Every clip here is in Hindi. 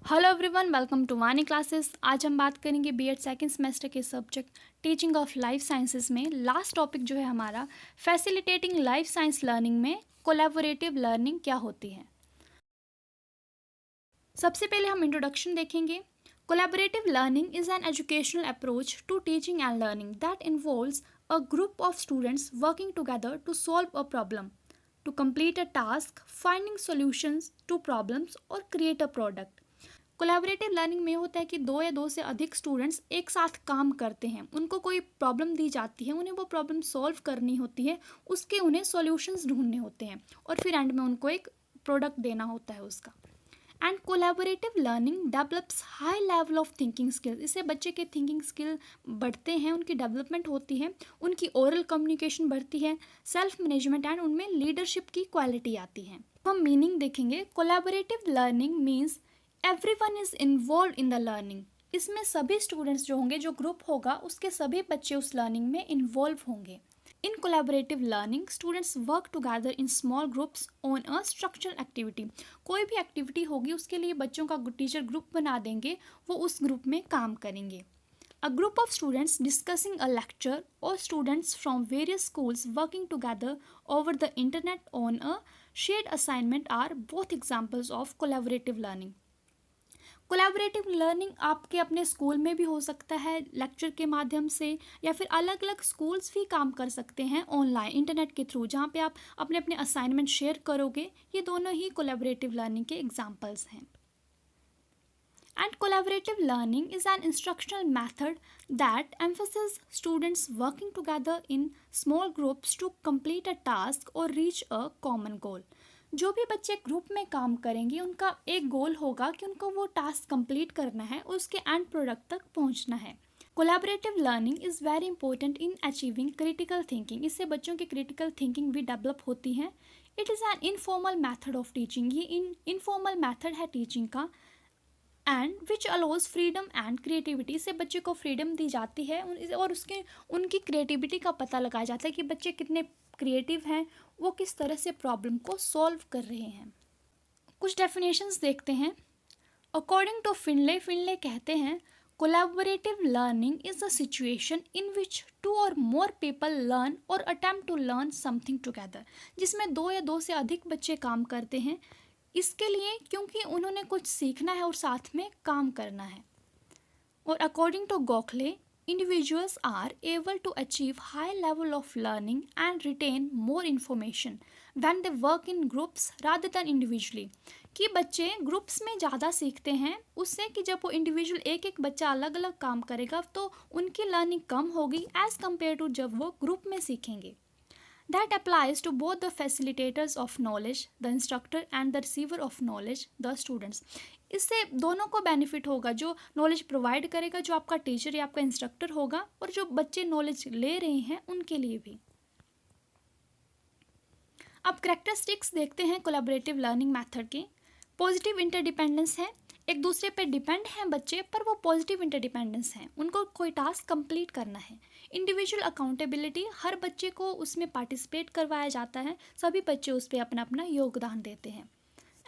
Hello everyone, welcome to Vani classes. आज हम बात करेंगे बीएड सेकंड सेमेस्टर के subject teaching of life sciences में लास्ट टॉपिक जो है हमारा फैसिलिटेटिंग लाइफ साइंस लर्निंग में कोलैबोरेटिव लर्निंग क्या होती है। सबसे पहले हम इंट्रोडक्शन देखेंगे। Collaborative learning is an educational approach to teaching and learning that involves a group of students working together to solve a problem, to complete a task, finding solutions to problems और create a product. Collaborative learning में होता है कि दो या दो से अधिक स्टूडेंट्स एक साथ काम करते हैं। उनको कोई प्रॉब्लम दी जाती है, उन्हें वो प्रॉब्लम सॉल्व करनी होती है, उसके उन्हें सॉल्यूशंस ढूंढने होते हैं और फिर एंड में उनको एक प्रोडक्ट देना होता है उसका। And collaborative learning develops high level of thinking skills. इससे बच्चे के थिंकिंग स्किल बढ़ते हैं, उनकी डेवलपमेंट होती है, उनकी ओरल कम्युनिकेशन बढ़ती है, सेल्फ मैनेजमेंट एंड उनमें लीडरशिप की क्वालिटी आती है। हम मीनिंग देखेंगे। Collaborative learning means everyone is involve in the learning. इसमें सभी स्टूडेंट्स जो होंगे, जो ग्रुप होगा उसके सभी बच्चे उस लर्निंग में इन्वॉल्व होंगे। In collaborative learning students work together in small groups on a structural activity. कोई भी एक्टिविटी होगी उसके लिए बच्चों का टीचर ग्रुप बना देंगे, वो उस ग्रुप में काम करेंगे। A group of students discussing a lecture or students from various schools working together over the internet on a shared assignment are both examples of collaborative learning. Collaborative learning आपके अपने स्कूल में भी हो सकता है लेक्चर के माध्यम से, या फिर अलग अलग स्कूल्स भी काम कर सकते हैं ऑनलाइन इंटरनेट के थ्रू, जहाँ पे आप अपने अपने असाइनमेंट शेयर करोगे। ये दोनों ही कोलैबोरेटिव लर्निंग के एग्जांपल्स हैं। And collaborative learning is an instructional method that emphasizes students working together in small groups to complete a task or reach a common goal. जो भी बच्चे ग्रुप में काम करेंगे उनका एक गोल होगा कि उनको वो टास्क कंप्लीट करना है और उसके एंड प्रोडक्ट तक पहुंचना है। Collaborative learning is very important in achieving critical thinking. इससे बच्चों की क्रिटिकल थिंकिंग भी डेवलप होती है। It is an informal method of teaching. ये इनफॉर्मल मैथड है टीचिंग का। And which allows freedom and creativity. से बच्चे को फ्रीडम दी जाती है और उसके उनकी क्रिएटिविटी का पता लगाया जाता है कि बच्चे कितने क्रिएटिव हैं, वो किस तरह से प्रॉब्लम को सॉल्व कर रहे हैं। कुछ डेफिनेशंस देखते हैं। अकॉर्डिंग टू फिनले कहते हैं collaborative learning is a situation in which two or more people learn or attempt to learn something together. जिसमें दो या दो से अधिक बच्चे काम करते हैं, इसके लिए क्योंकि उन्होंने कुछ सीखना है और साथ में काम करना है। और according to Gokhale individuals are able to achieve high level of learning and retain more information when they work in groups rather than individually. कि बच्चे ग्रुप्स में ज़्यादा सीखते हैं उससे कि जब वो इंडिविजुअल एक एक बच्चा अलग अलग काम करेगा तो उनकी लर्निंग कम होगी एज़ कम्पेयर टू जब वो ग्रुप में सीखेंगे। That applies to both the facilitators of knowledge, the instructor, and the receiver of knowledge, the students. इससे दोनों को बेनिफिट होगा, जो नॉलेज प्रोवाइड करेगा, जो आपका टीचर या आपका इंस्ट्रक्टर होगा, और जो बच्चे नॉलेज ले रहे हैं उनके लिए भी। अब कैरेक्टरिस्टिक्स देखते हैं कोलैबोरेटिव लर्निंग मेथड के। पॉजिटिव इंटरडिपेंडेंस है, एक दूसरे पे डिपेंड हैं बच्चे, पर वो पॉजिटिव इंटरडिपेंडेंस हैं, उनको कोई टास्क कंप्लीट करना है। इंडिविजुअल अकाउंटेबिलिटी, हर बच्चे को उसमें पार्टिसिपेट करवाया जाता है, सभी बच्चे उस पर अपना अपना योगदान देते हैं।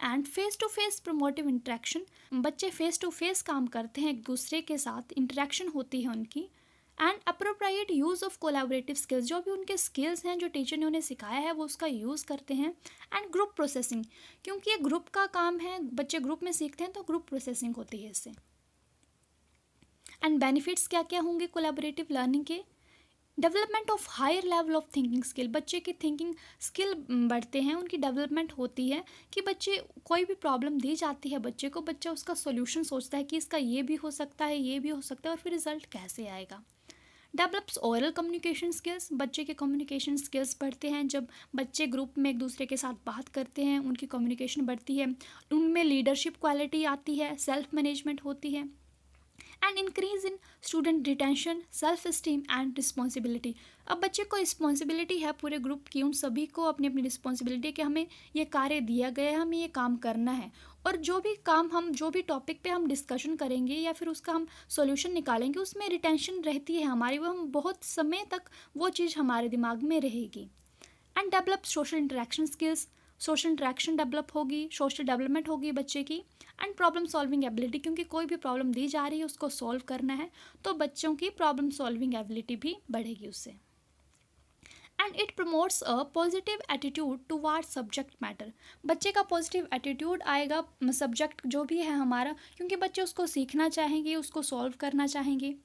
And face to face promotive interaction, बच्चे फेस टू फेस काम करते हैं, एक दूसरे के साथ इंटरेक्शन होती है उनकी। And appropriate use of collaborative skills, जो भी उनके स्किल्स हैं जो टीचर ने उन्हें सिखाया है वो उसका यूज़ करते हैं। एंड ग्रुप प्रोसेसिंग, क्योंकि ये ग्रुप का काम है, बच्चे ग्रुप में सीखते हैं तो ग्रुप प्रोसेसिंग होती है इससे। एंड बेनिफिट्स क्या क्या होंगे कोलैबोरेटिव लर्निंग के। Development of higher level of thinking skill, बच्चे की थिंकिंग स्किल बढ़ते हैं, उनकी डेवलपमेंट होती है कि बच्चे कोई भी प्रॉब्लम दी जाती है बच्चे को, बच्चा उसका सॉल्यूशन सोचता है कि इसका ये भी हो सकता है, ये भी हो सकता है, और फिर रिजल्ट कैसे आएगा। डेवलप्स ओरल कम्युनिकेशन स्किल्स, बच्चे के कम्युनिकेशन स्किल्स बढ़ते हैं, जब बच्चे ग्रुप में एक दूसरे के साथ बात करते हैं उनकी कम्युनिकेशन बढ़ती है, उनमें लीडरशिप क्वालिटी आती है, सेल्फ मैनेजमेंट होती है। And increase in student retention, self esteem and responsibility. अब बच्चे को रिस्पॉन्सिबिलिटी है पूरे ग्रुप की, उन सभी को अपनी अपनी रिस्पॉन्सिबिलिटी कि हमें ये कार्य दिया गया है, हमें ये काम करना है, और जो भी काम हम जो भी टॉपिक पे हम डिस्कशन करेंगे या फिर उसका हम सॉल्यूशन निकालेंगे उसमें रिटेंशन रहती है हमारी, वो हम बहुत समय तक वो चीज़ हमारे दिमाग में रहेगी। And develop social interaction skills, social interaction develop होगी, सोशल डेवलपमेंट होगी बच्चे की। एंड प्रॉब्लम सॉल्विंग एबिलिटी, क्योंकि कोई भी प्रॉब्लम दी जा रही है उसको सॉल्व करना है, तो बच्चों की प्रॉब्लम सॉल्विंग एबिलिटी भी बढ़ेगी उससे। And it promotes a positive attitude towards subject matter. बच्चे का पॉजिटिव एटीट्यूड आएगा सब्जेक्ट जो भी है हमारा, क्योंकि बच्चे उसको सीखना चाहेंगे, उसको सॉल्व करना चाहेंगे।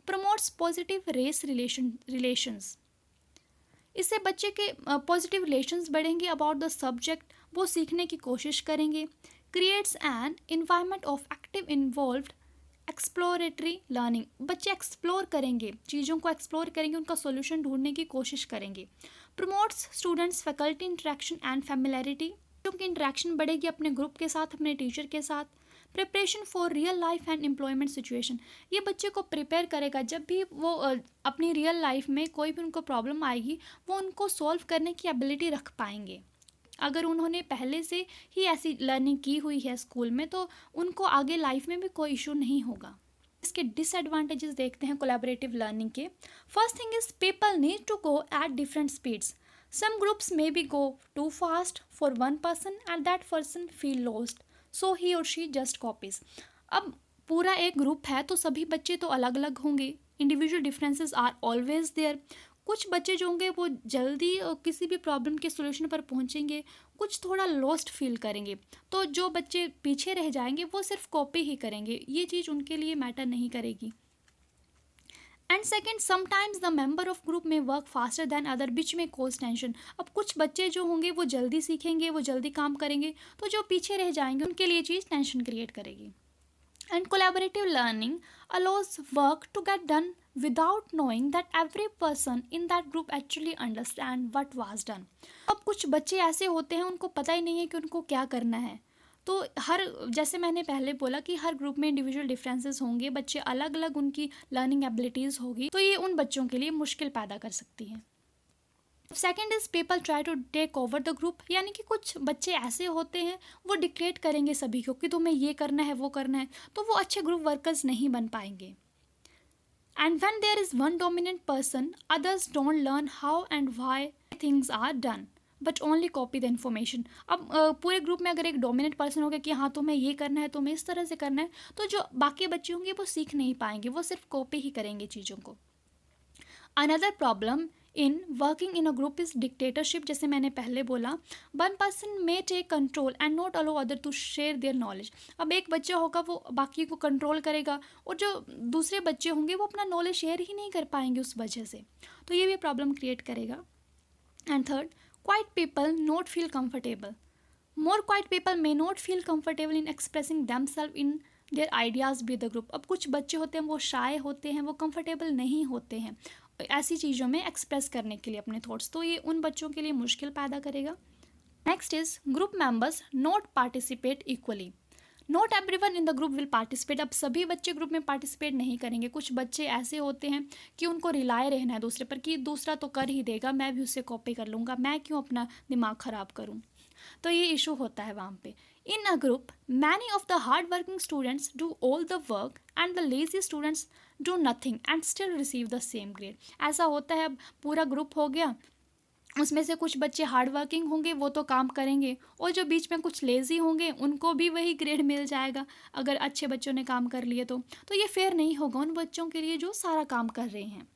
प्रमोट्स पॉजिटिव रेस रिलेशंस, इससे बच्चे के पॉजिटिव रिलेशंस बढ़ेंगे अबाउट द सब्जेक्ट, वो सीखने की कोशिश करेंगे। Creates an environment of active involved exploratory learning, बच्चे एक्सप्लोर करेंगे, चीज़ों को एक्सप्लोर करेंगे, उनका सॉल्यूशन ढूंढने की कोशिश करेंगे। Promotes students faculty interaction and familiarity, क्योंकि इंटरेक्शन बढ़ेगी अपने ग्रुप के साथ, अपने टीचर के साथ। Preparation for real life and employment situation, ये बच्चे को प्रिपेयर करेगा, जब भी वो अपनी रियल लाइफ में कोई भी उनको प्रॉब्लम आएगी वो उनको सॉल्व करने की एबिलिटी रख पाएंगे। अगर उन्होंने पहले से ही ऐसी लर्निंग की हुई है स्कूल में, तो उनको आगे लाइफ में भी कोई इशू नहीं होगा। इसके डिसएडवांटेजेस देखते हैं कोलैबोरेटिव लर्निंग के। First thing is people need to go at different speeds, some groups may be go too fast for one person and that person feel lost, so he और शी जस्ट कॉपीज। अब पूरा एक ग्रुप है तो सभी बच्चे तो अलग अलग होंगे, individual differences are always there. कुछ बच्चे जो होंगे वो जल्दी किसी भी प्रॉब्लम के सोल्यूशन पर पहुंचेंगे, कुछ थोड़ा लॉस्ट फील करेंगे, तो जो बच्चे पीछे रह जाएंगे वो सिर्फ कॉपी ही करेंगे, ये चीज़ उनके लिए मैटर नहीं करेगी। And second, sometimes the member of group में वर्क फास्टर दैन अदर, बीच में कोज टेंशन। अब कुछ बच्चे जो होंगे वो जल्दी सीखेंगे, वो जल्दी काम करेंगे, तो जो पीछे रह जाएंगे उनके लिए चीज़ टेंशन क्रिएट करेगी। And collaborative learning allows work to get done without knowing that every person in that group actually understand what was done। अब कुछ बच्चे ऐसे होते हैं उनको पता ही नहीं है कि उनको क्या करना है, तो जैसे मैंने पहले बोला कि हर ग्रुप में इंडिविजुअल डिफरेंसेस होंगे, बच्चे अलग अलग उनकी लर्निंग एबिलिटीज़ होगी, तो ये उन बच्चों के लिए मुश्किल पैदा कर सकती है। Second is people try to take over the group, यानी कि कुछ बच्चे ऐसे होते हैं वो डिक्टेट करेंगे सभी को कि तुम्हें ये करना है वो करना है, तो वो अच्छे ग्रुप वर्कर्स नहीं बन पाएंगे। And when there is one dominant person, others don't learn how and why things are done but only copy the information. अब पूरे ग्रुप में अगर एक डोमिनेंट पर्सन हो गया कि हाँ तुम्हें ये करना है, तुम्हें इस तरह से करना है, तो जो बाकी बच्चे होंगे वो सीख नहीं पाएंगे, वो सिर्फ कॉपी ही करेंगे चीज़ों को। Another problem in working in a group is dictatorship, जैसे मैंने पहले बोला, one person may take control and not allow other to share their knowledge. अब एक बच्चा होगा वो बाकी को कंट्रोल करेगा और जो दूसरे बच्चे होंगे वो अपना नॉलेज शेयर ही नहीं कर पाएंगे उस वजह से, तो ये भी प्रॉब्लम क्रिएट करेगा। And third, quiet people not feel comfortable, more quiet people may not feel comfortable in expressing themself in their ideas with the group. अब कुछ बच्चे होते हैं वो शाय होते हैं, वो कंफर्टेबल नहीं होते हैं ऐसी चीज़ों में एक्सप्रेस करने के लिए अपने थॉट्स, तो ये उन बच्चों के लिए मुश्किल पैदा करेगा। Next is group members not participate equally, not everyone in the group will participate. अब सभी बच्चे ग्रुप में पार्टिसिपेट नहीं करेंगे, कुछ बच्चे ऐसे होते हैं कि उनको रिलाय रहना है दूसरे पर कि दूसरा तो कर ही देगा, मैं भी उससे कॉपी कर लूँगा, मैं क्यों अपना दिमाग ख़राब करूँ, तो ये इशू होता है वहाँ पे। In a group many of the hard working students do all the work and the lazy students do nothing and still receive the same grade. ऐसा होता है, अब पूरा ग्रुप हो गया, उसमें से कुछ बच्चे हार्ड वर्किंग होंगे वो तो काम करेंगे, और जो बीच में कुछ लेज़ी होंगे उनको भी वही ग्रेड मिल जाएगा अगर अच्छे बच्चों ने काम कर लिए तो ये फेयर नहीं होगा उन बच्चों के लिए जो सारा काम कर रहे हैं।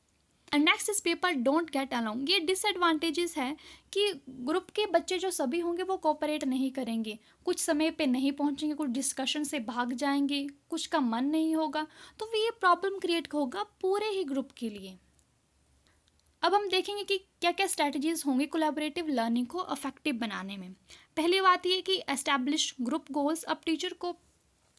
And next is people don't get along, ये डिसएडवांटेजेस है कि ग्रुप के बच्चे जो सभी होंगे वो कोऑपरेट नहीं करेंगे, कुछ समय पे नहीं पहुंचेंगे, कुछ डिस्कशन से भाग जाएंगे, कुछ का मन नहीं होगा, तो ये प्रॉब्लम क्रिएट होगा पूरे ही ग्रुप के लिए। अब हम देखेंगे कि क्या क्या स्ट्रैटेजीज होंगी कोलैबोरेटिव लर्निंग को इफेक्टिव बनाने में। पहली बात ये कि एस्टैब्लिश ग्रुप गोल्स। अब टीचर को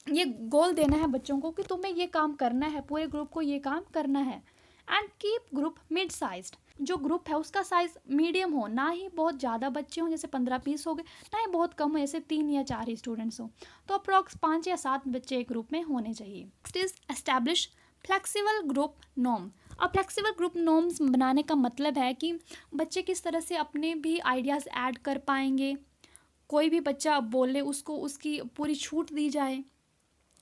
ये गोल देना है बच्चों को कि तुम्हें ये काम करना है, पूरे ग्रुप को ये काम करना है। And keep group mid sized, जो ग्रुप है उसका साइज मीडियम हो, ना ही बहुत ज़्यादा बच्चे हों जैसे 15-20 हो गए, ना ही बहुत कम हो जैसे 3 या 4 ही स्टूडेंट्स हो, तो अप्रॉक्स 5 या 7 बच्चे एक ग्रुप में होने चाहिए। Next is establish flexible group norm. अब फ्लेक्सिबल ग्रुप नॉर्म्स बनाने का मतलब है कि बच्चे किस तरह से अपने भी आइडियाज़ ऐड कर पाएंगे, कोई भी बच्चा बोले उसको उसकी पूरी छूट दी जाए।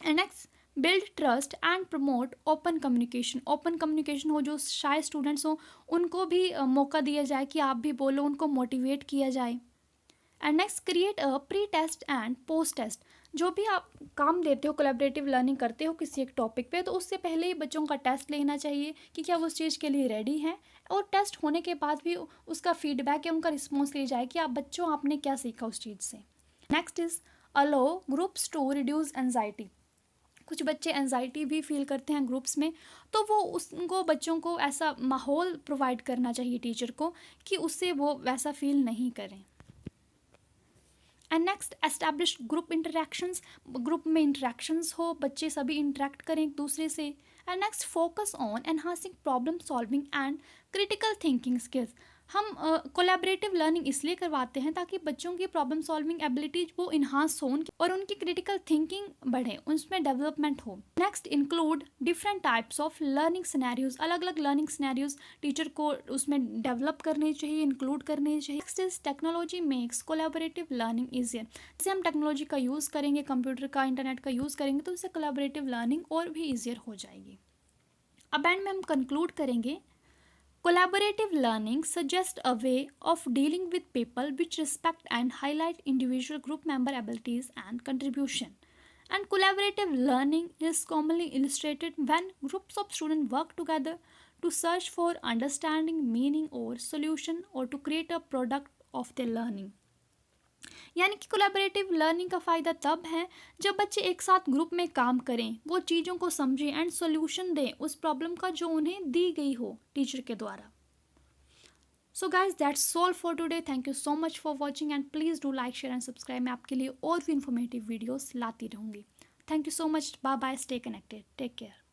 And next, build trust and promote open communication. Open communication हो, जो शाय स्टूडेंट्स हो उनको भी मौका दिया जाए कि आप भी बोलो, उनको मोटिवेट किया जाए। And next, create a pre test and post test. जो भी आप काम देते हो, कोलैबोरेटिव लर्निंग करते हो किसी एक टॉपिक पे, तो उससे पहले ही बच्चों का टेस्ट लेना चाहिए कि क्या वो उस चीज़ के लिए रेडी हैं, और टेस्ट होने के बाद भी उसका फीडबैक या उनका रिस्पॉन्स लिया जाए कि आप बच्चों आपने क्या सीखा उस चीज़ से। Next is allow groups to reduce anxiety. कुछ बच्चे एनजाइटी भी फील करते हैं ग्रुप्स में, तो वो उसको बच्चों को ऐसा माहौल प्रोवाइड करना चाहिए टीचर को कि उससे वो वैसा फील नहीं करें। And next, establish group interactions. Group में इंटरेक्शंस हो, बच्चे सभी इंटरेक्ट करें एक दूसरे से। And next, focus on enhancing problem solving and critical thinking skills. हम कोलैबोरेटिव लर्निंग इसलिए करवाते हैं ताकि बच्चों की प्रॉब्लम सॉल्विंग एबिलिटीज वो इन्हांस हो और उनकी क्रिटिकल थिंकिंग बढ़े, उसमें डेवलपमेंट हो। Next, include different types of learning scenarios. अलग अलग लर्निंग सिनेरियोज टीचर को उसमें डेवलप करने चाहिए, इंक्लूड करने चाहिए। Next is technology makes collaborative learning easier. जैसे हम टेक्नोलॉजी का यूज़ करेंगे, कंप्यूटर का, इंटरनेट का यूज़ करेंगे, तो उससे कोलैबोरेटिव लर्निंग और भी ईजियर हो जाएगी। अब एंड में हम कंक्लूड करेंगे, collaborative learning suggests a way of dealing with people which respect and highlight individual group member abilities and contribution. And collaborative learning is commonly illustrated when groups of students work together to search for understanding, meaning, or solution, or to create a product of their learning. यानी कि कोलैबोरेटिव लर्निंग का फ़ायदा तब है जब बच्चे एक साथ ग्रुप में काम करें, वो चीज़ों को समझें एंड सॉल्यूशन दें उस प्रॉब्लम का जो उन्हें दी गई हो टीचर के द्वारा। So guys, that's all for today. Thank you so much for watching and please do like, share and subscribe. मैं आपके लिए और भी इन्फॉर्मेटिव वीडियोस लाती रहूँगी। Thank you so much. Bye bye, stay connected, take care.